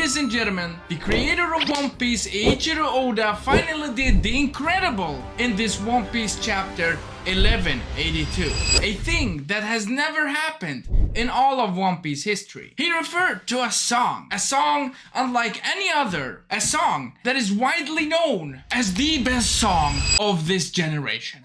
Ladies and gentlemen, the creator of One Piece, Eiichiro Oda, finally did the incredible in this One Piece chapter 1182. A thing that has never happened in all of One Piece history. He referred to a song unlike any other, a song that is widely known as the best song of this generation.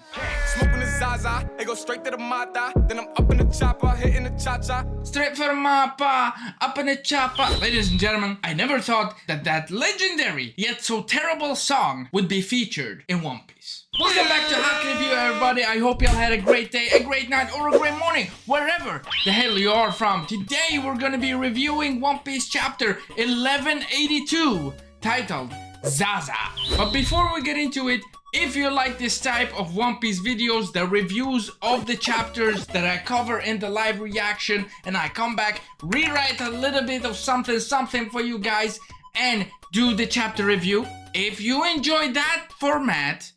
Smoking the Zaza, it goes straight to the mata. Then I'm up in the chopper, hitting the cha-cha. Straight for the mappa, up in the chopper. Ladies and gentlemen, I never thought that legendary yet so terrible song would be featured in One Piece. Welcome back to Haki Review, everybody. I hope y'all had a great day, a great night, or a great morning, wherever the hell you are from. Today we're gonna be reviewing One Piece chapter 1182, titled Zaza. But before we get into it, if you like this type of One Piece videos, the reviews of the chapters that I cover in the live reaction, and I come back, rewrite a little bit of something for you guys, and do the chapter review. If you enjoy that format,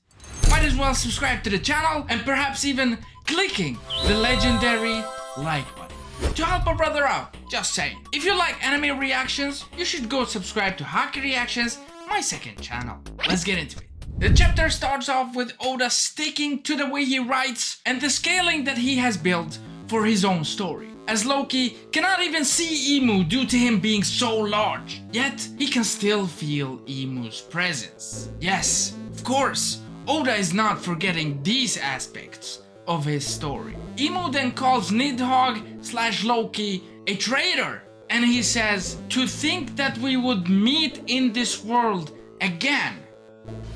might as well subscribe to the channel and perhaps even clicking the legendary like button to help a brother out, just saying. If you like anime reactions, you should go subscribe to Haki Reactions, my second channel. Let's get into it. The chapter starts off with Oda sticking to the way he writes and the scaling that he has built for his own story. As Loki cannot even see Emu due to him being so large, yet he can still feel Emu's presence. Yes, of course, Oda is not forgetting these aspects of his story. Emu then calls Nidhogg/Loki a traitor, and he says, "To think that we would meet in this world again.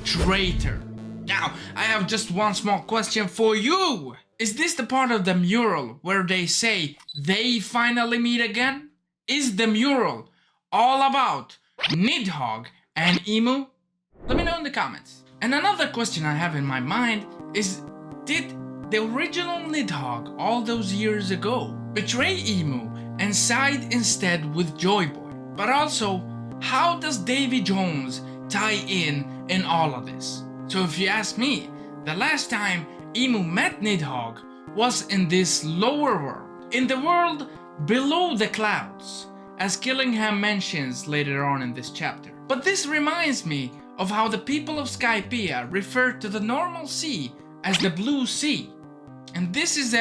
Traitor." Now, I have just one small question for you. Is this the part of the mural where they say they finally meet again? Is the mural all about Nidhogg and Emu? Let me know in the comments. And another question I have in my mind is, did the original Nidhogg all those years ago betray Emu and side instead with Joy Boy? But also, how does Davy Jones tie in all of this? So if you ask me, the last time Emu met Nidhogg was in this lower world, in the world below the clouds, as Killinghams mentions later on in this chapter. But this reminds me of how the people of Skypiea refer to the normal sea as the Blue Sea. And this is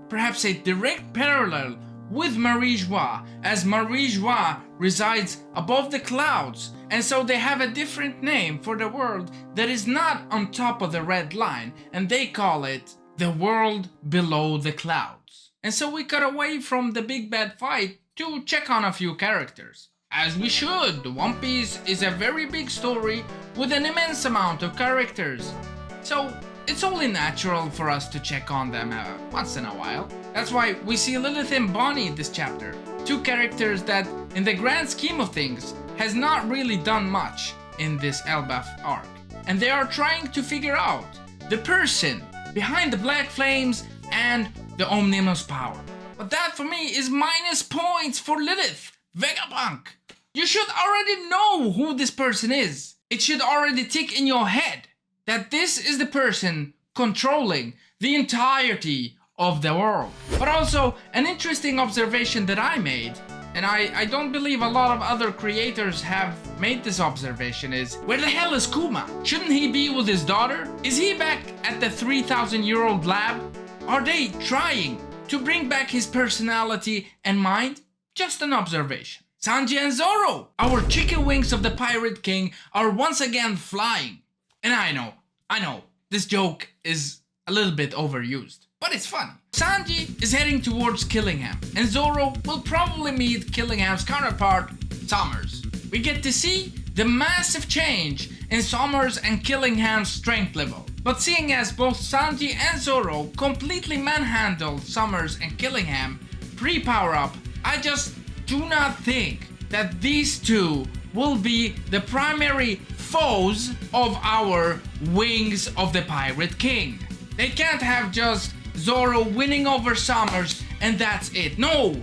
perhaps a direct parallel with Marie Joie, as Marie Joie resides above the clouds, and so they have a different name for the world that is not on top of the red line, and they call it the world below the clouds. And so we cut away from the big bad fight to check on a few characters. As we should. One Piece is a very big story with an immense amount of characters, so it's only natural for us to check on them once in a while. That's why we see Lilith and Bonnie in this chapter, two characters that, in the grand scheme of things, has not really done much in this Elbaf arc. And they are trying to figure out the person behind the black flames and the omnibus power. But that for me is minus points for Lilith. Vegapunk! You should already know who this person is. It should already tick in your head that this is the person controlling the entirety of the world. But also, an interesting observation that I made, and I don't believe a lot of other creators have made this observation, is, where the hell is Kuma? Shouldn't he be with his daughter? Is he back at the 3,000-year-old lab? Are they trying to bring back his personality and mind? Just an observation. Sanji and Zoro, our chicken wings of the Pirate King, are once again flying. And I know, this joke is a little bit overused, but it's funny. Sanji is heading towards Killinghams, and Zoro will probably meet Killingham's counterpart, Summers. We get to see the massive change in Summers and Killingham's strength level. But seeing as both Sanji and Zoro completely manhandled Summers and Killingham pre-power up, I just do not think that these two will be the primary foes of our Wings of the Pirate King. They can't have just Zoro winning over Summers and that's it. No!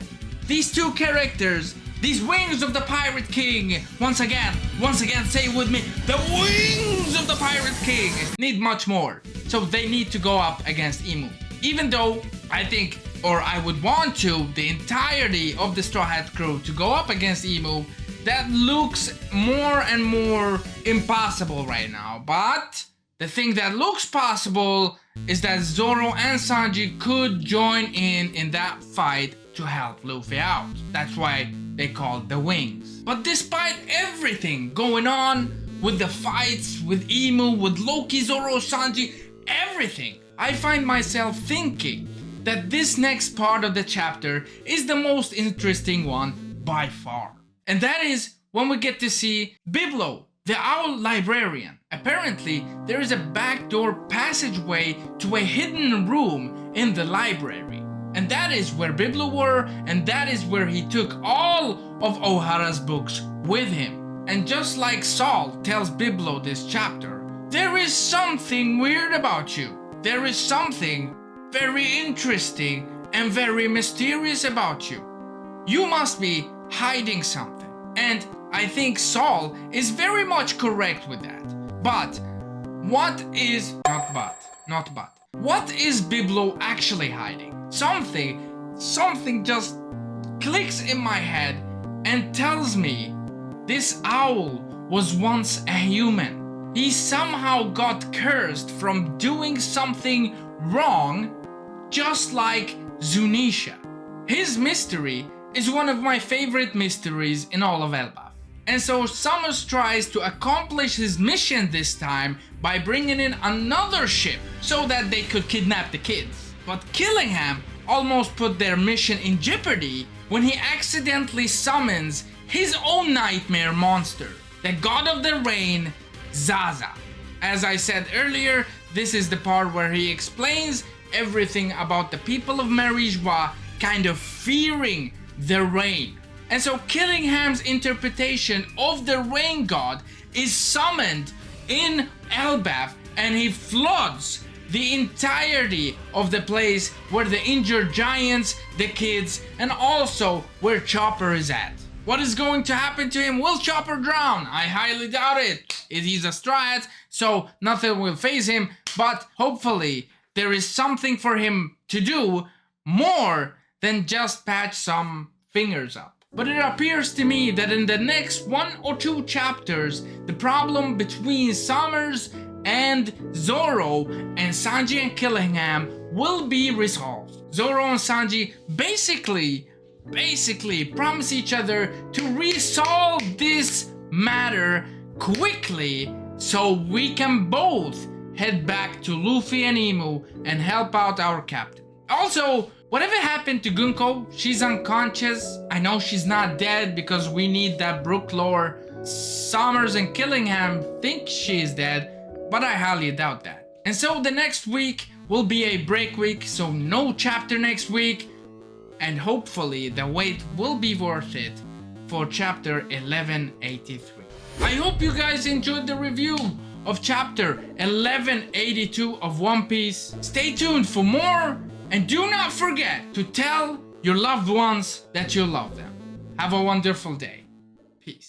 These two characters, these Wings of the Pirate King, once again, say it with me, the Wings of the Pirate King need much more. So they need to go up against Emu. Even though I think, or I would want to, the entirety of the Straw Hat crew to go up against Emu, that looks more and more impossible right now. But the thing that looks possible is that Zoro and Sanji could join in that fight to help Luffy out. That's why they called the wings. But despite everything going on with the fights, with Emu, with Loki, Zoro, Sanji, everything, I find myself thinking that this next part of the chapter is the most interesting one by far. And that is when we get to see Biblo, the owl librarian. Apparently, there is a backdoor passageway to a hidden room in the library. And that is where Biblo were, and that is where he took all of Ohara's books with him. And just like Saul tells Biblo this chapter, there is something weird about you. There is something very interesting and very mysterious about you. You must be hiding something. And I think Saul is very much correct with that. But what is what is Biblo actually hiding? Something just clicks in my head and tells me this owl was once a human. He somehow got cursed from doing something wrong, just like Zunisha. His mystery is one of my favorite mysteries in all of Elbaf. And so Summers tries to accomplish his mission this time by bringing in another ship so that they could kidnap the kids. But Killingham almost put their mission in jeopardy when he accidentally summons his own nightmare monster, the god of the rain, Zaza. As I said earlier, this is the part where he explains everything about the people of Marijwa kind of fearing the rain. And so Killingham's interpretation of the rain god is summoned in Elbaf, and he floods the entirety of the place where the injured giants, the kids, and also where Chopper is at. What is going to happen to him? Will Chopper drown? I highly doubt it. He's a Strat, so nothing will faze him, but hopefully there is something for him to do more than just patch some fingers up. But it appears to me that in the next 1 or 2 chapters, the problem between Summers and Zoro and Sanji and Killingham will be resolved. Zoro and Sanji basically promise each other to resolve this matter quickly so we can both head back to Luffy and Emu and help out our captain. Also, whatever happened to Gunko? She's unconscious. I know she's not dead because we need that Brook lore. Summers and Killingham think she's dead, but I highly doubt that. And so the next week will be a break week, so no chapter next week. And hopefully the wait will be worth it for chapter 1183. I hope you guys enjoyed the review of chapter 1182 of One Piece. Stay tuned for more. And do not forget to tell your loved ones that you love them. Have a wonderful day. Peace.